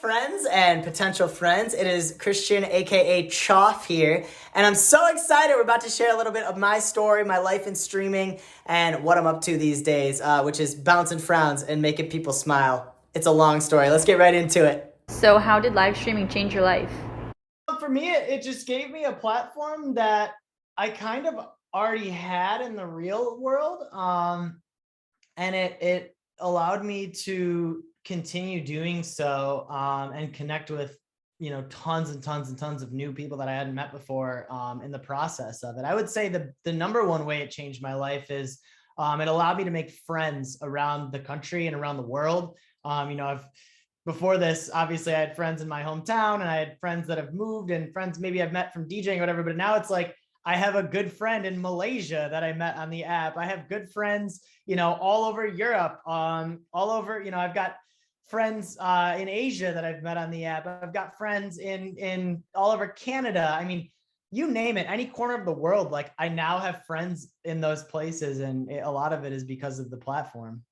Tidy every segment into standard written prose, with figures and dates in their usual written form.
Friends and potential friends, it is Christian, aka CHOFF here, and I'm so excited. We're about to share a little bit of my story, my life in streaming, and what I'm up to these days, which is bouncing frowns and making people smile. It's a long story. Let's get right into it. So how did live streaming change your life? For me, it just gave me a platform that I kind of already had in the real world, and it allowed me to continue doing so, and connect with tons and tons and tons of new people that I hadn't met before, in the process of it. I would say the number one way it changed my life is it allowed me to make friends around the country and around the world. I've Before this, obviously I had friends in my hometown and I had friends that have moved and friends maybe I've met from DJing or whatever, but now it's like I have a good friend in Malaysia that I met on the app. I have good friends, all over Europe, all over, I've got friends in Asia that I've met on the app. I've got friends in all over Canada. I mean, you name it, any corner of the world. Like I now have friends in those places, and a lot of it is because of the platform.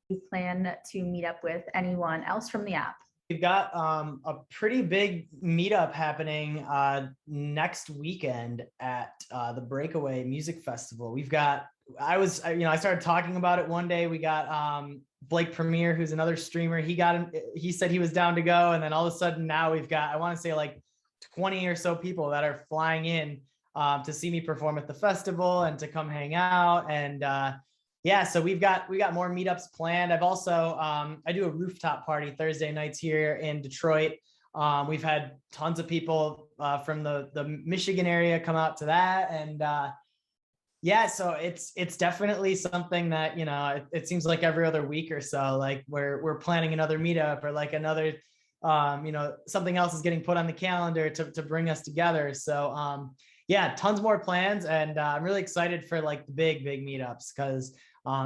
You plan to meet up with anyone else from the app? We've got a pretty big meetup happening next weekend at the Breakaway Music Festival. I started talking about it one day. We got Blake Premier, who's another streamer. He said he was down to go. And then all of a sudden now we've got, I want to say like 20 or so people that are flying in to see me perform at the festival and to come hang out. And yeah, so we got more meetups planned. I've also I do a rooftop party Thursday nights here in Detroit. We've had tons of people from the Michigan area come out to that, and yeah, so it's definitely something that it seems like every other week or so, like we're planning another meetup or like another something else is getting put on the calendar to bring us together. So yeah, tons more plans, and I'm really excited for like the big meetups because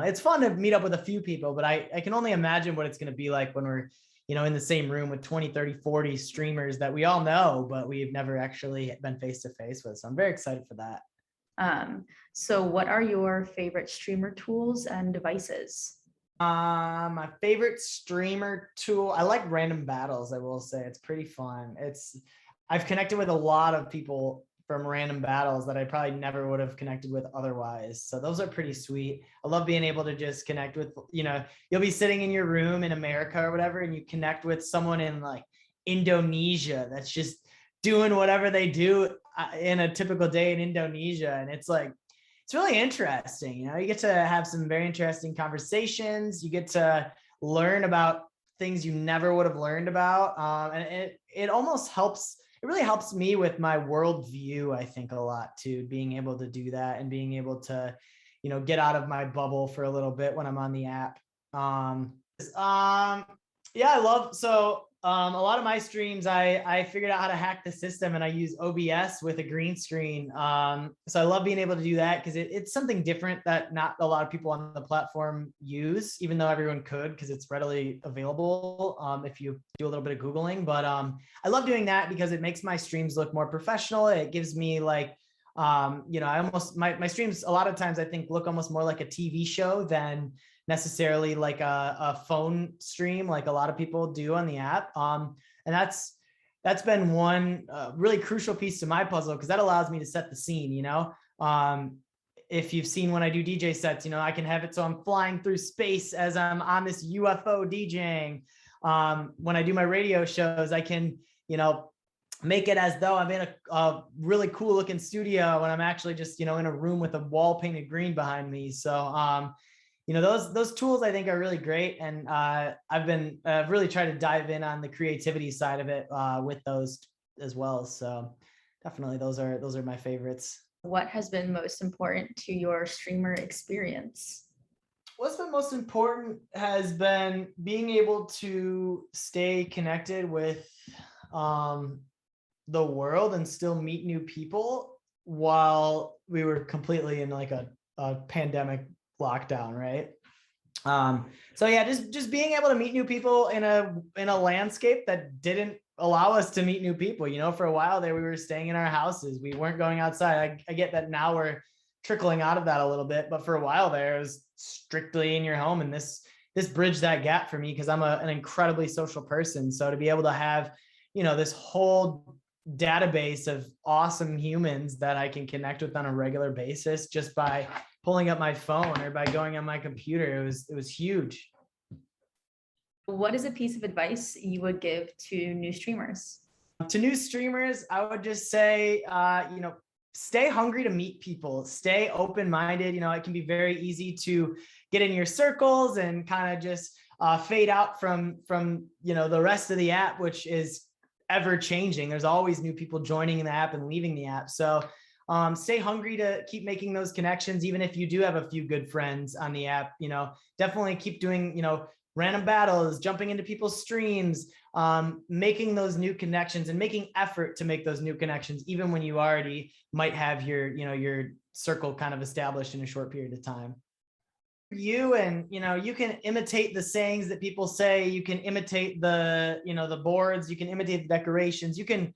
it's fun to meet up with a few people, but I can only imagine what it's going to be like when we're in the same room with 20, 30, 40 streamers that we all know, but we've never actually been face to face with. So I'm very excited for that. So what are your favorite streamer tools and devices? My favorite streamer tool, I like random battles. I will say it's pretty fun. I've connected with a lot of people from random battles that I probably never would have connected with otherwise. So those are pretty sweet. I love being able to just connect with, you'll be sitting in your room in America or whatever, and you connect with someone in like Indonesia that's just doing whatever they do in a typical day in Indonesia. And it's like, it's really interesting. You get to have some very interesting conversations. You get to learn about things you never would have learned about. And it almost helps. It really helps me with my worldview, I think, a lot too, being able to do that and being able to, get out of my bubble for a little bit when I'm on the app. Yeah, a lot of my streams, I figured out how to hack the system, and I use OBS with a green screen. So I love being able to do that because it's something different that not a lot of people on the platform use, even though everyone could, because it's readily available if you do a little bit of Googling. But I love doing that because it makes my streams look more professional. It gives me like, my streams a lot of times I think look almost more like a TV show than necessarily like a phone stream like a lot of people do on the app. And that's been one really crucial piece to my puzzle, because that allows me to set the scene. If you've seen when I do DJ sets, I can have it so I'm flying through space as I'm on this UFO DJing. When I do my radio shows, I can make it as though I'm in a really cool looking studio when I'm actually just in a room with a wall painted green behind me. So those tools I think are really great, and I've been really trying to dive in on the creativity side of it with those as well. So definitely those are my favorites. What has been most important to your streamer experience? What's been most important has been being able to stay connected with the world and still meet new people while we were completely in like a pandemic lockdown, right? So yeah, just being able to meet new people in a landscape that didn't allow us to meet new people. For a while there, we were staying in our houses. We weren't going outside. I get that now we're trickling out of that a little bit, but for a while there, it was strictly in your home. And this, this bridged that gap for me because I'm an incredibly social person. So to be able to have, this whole database of awesome humans that I can connect with on a regular basis just by pulling up my phone or by going on my computer, it was huge. What is a piece of advice you would give to new streamers? To new streamers, I would just say, stay hungry to meet people, stay open-minded. It can be very easy to get in your circles and kind of just fade out from the rest of the app, which is ever changing. There's always new people joining the app and leaving the app. So stay hungry to keep making those connections, even if you do have a few good friends on the app. Definitely keep doing, random battles, jumping into people's streams, making those new connections and making effort to make those new connections, even when you already might have your circle kind of established in a short period of time. And you can imitate the sayings that people say, you can imitate the boards, you can imitate the decorations, you can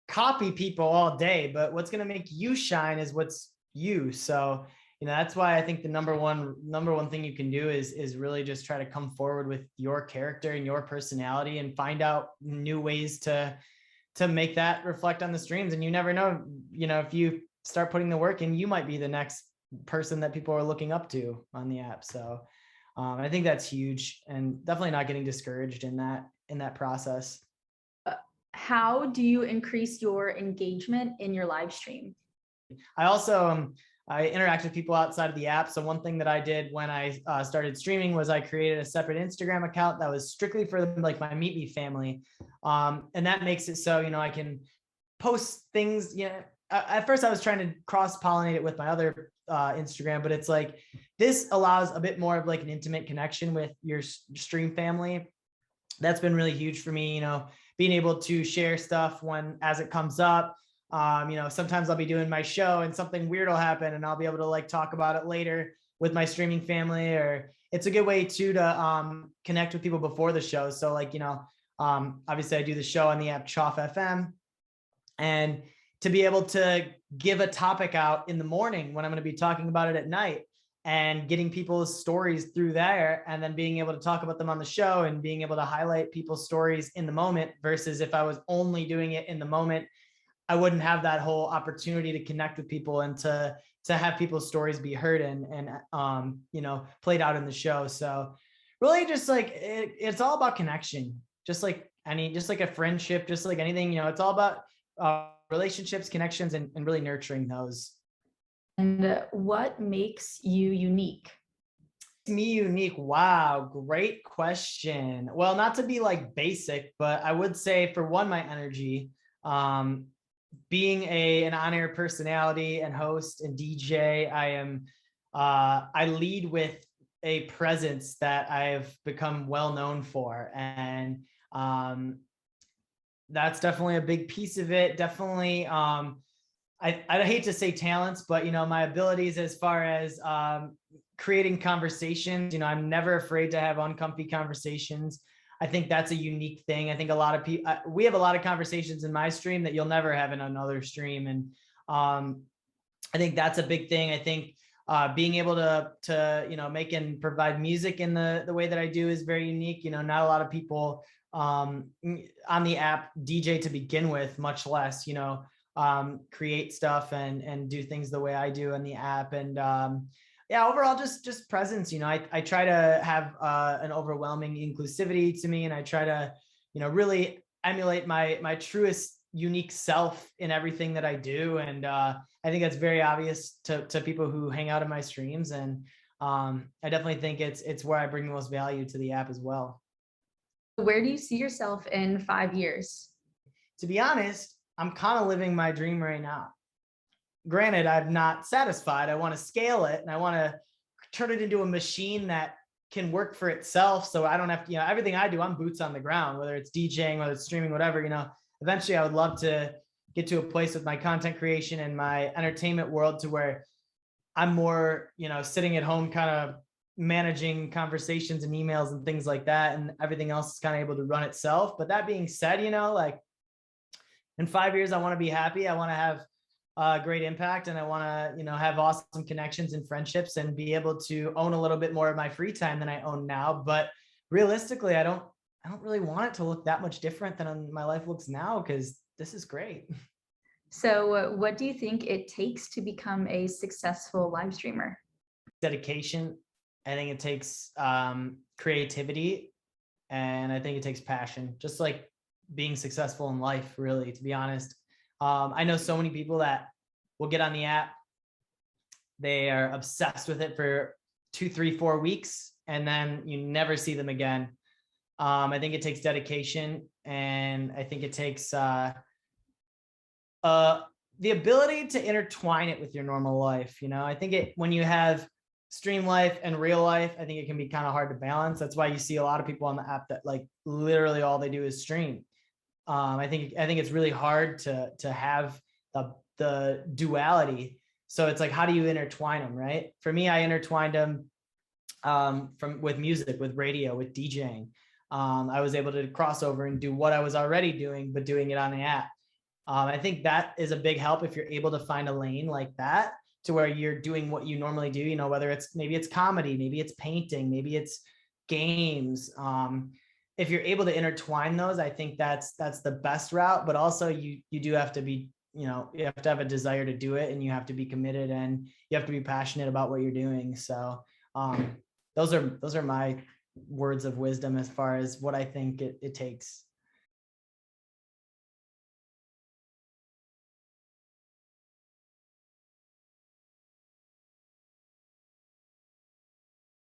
copy people all day, but what's going to make you shine is what's you. So that's why I think the number one thing you can do is really just try to come forward with your character and your personality and find out new ways to make that reflect on the streams. And you never know, if you start putting the work in, you might be the next person that people are looking up to on the app. So I think that's huge, and definitely not getting discouraged in that process. How do you increase your engagement in your live stream? I also I interact with people outside of the app. So one thing that I did when I started streaming was I created a separate Instagram account that was strictly for like my MeetMe family. And that makes it so, I can post things. At first I was trying to cross-pollinate it with my other Instagram, but it's like, this allows a bit more of like an intimate connection with your stream family. That's been really huge for me, being able to share stuff as it comes up. Sometimes I'll be doing my show and something weird will happen and I'll be able to like talk about it later with my streaming family, or it's a good way too to connect with people before the show. So like, obviously I do the show on the app CHOFF FM, and to be able to give a topic out in the morning when I'm going to be talking about it at night and getting people's stories through there, and then being able to talk about them on the show and being able to highlight people's stories in the moment, versus if I was only doing it in the moment, I wouldn't have that whole opportunity to connect with people and to have people's stories be heard and played out in the show. So really just like, it's all about connection, just like a friendship, just like anything, it's all about relationships, connections, and really nurturing those. And what makes you unique? Me unique? Wow, great question. Well, not to be like basic, but I would say for one, my energy. Being an on-air personality and host and DJ, I lead with a presence that I've become well known for, and that's definitely a big piece of it. Definitely, I hate to say talents, but my abilities as far as creating conversations. I'm never afraid to have uncomfy conversations. I think that's a unique thing. I think a lot of people, we have a lot of conversations in my stream that you'll never have in another stream. And I think that's a big thing. I think being able to make and provide music in the way that I do is very unique. Not a lot of people on the app DJ to begin with, much less, create stuff and do things the way I do on the app. And yeah, overall, just presence. I try to have an overwhelming inclusivity to me, and I try to, really emulate my truest, unique self in everything that I do. And I think that's very obvious to people who hang out in my streams. And I definitely think it's where I bring the most value to the app as well. Where do you see yourself in 5 years? To be honest, I'm kind of living my dream right now. Granted, I'm not satisfied. I want to scale it and I want to turn it into a machine that can work for itself. So I don't have to, everything I do, I'm boots on the ground, whether it's DJing, whether it's streaming, whatever, eventually I would love to get to a place with my content creation and my entertainment world to where I'm more, sitting at home, kind of managing conversations and emails and things like that. And everything else is kind of able to run itself. But that being said, like in 5 years, I want to be happy. I want to have great impact, and I want to, have awesome connections and friendships and be able to own a little bit more of my free time than I own now. But realistically, I don't really want it to look that much different than my life looks now, because this is great. So what do you think it takes to become a successful live streamer? Dedication. I think it takes creativity, and I think it takes passion, just like being successful in life, really, to be honest. I know so many people that will get on the app, they are obsessed with it for 2, 3, 4 weeks, and then you never see them again. I think it takes dedication, and I think it takes the ability to intertwine it with your normal life. I think when you have stream life and real life, I think it can be kind of hard to balance. That's why you see a lot of people on the app that like literally all they do is stream. I think it's really hard to have the duality. So it's like, how do you intertwine them, right? For me, I intertwined them with music, with radio, with DJing. I was able to cross over and do what I was already doing, but doing it on the app. I think that is a big help if you're able to find a lane like that, to where you're doing what you normally do, whether maybe it's comedy, maybe it's painting, maybe it's games. If you're able to intertwine those, I think that's the best route. But also you do have to be, you have to have a desire to do it, and you have to be committed, and you have to be passionate about what you're doing. So those are my words of wisdom as far as what I think it takes.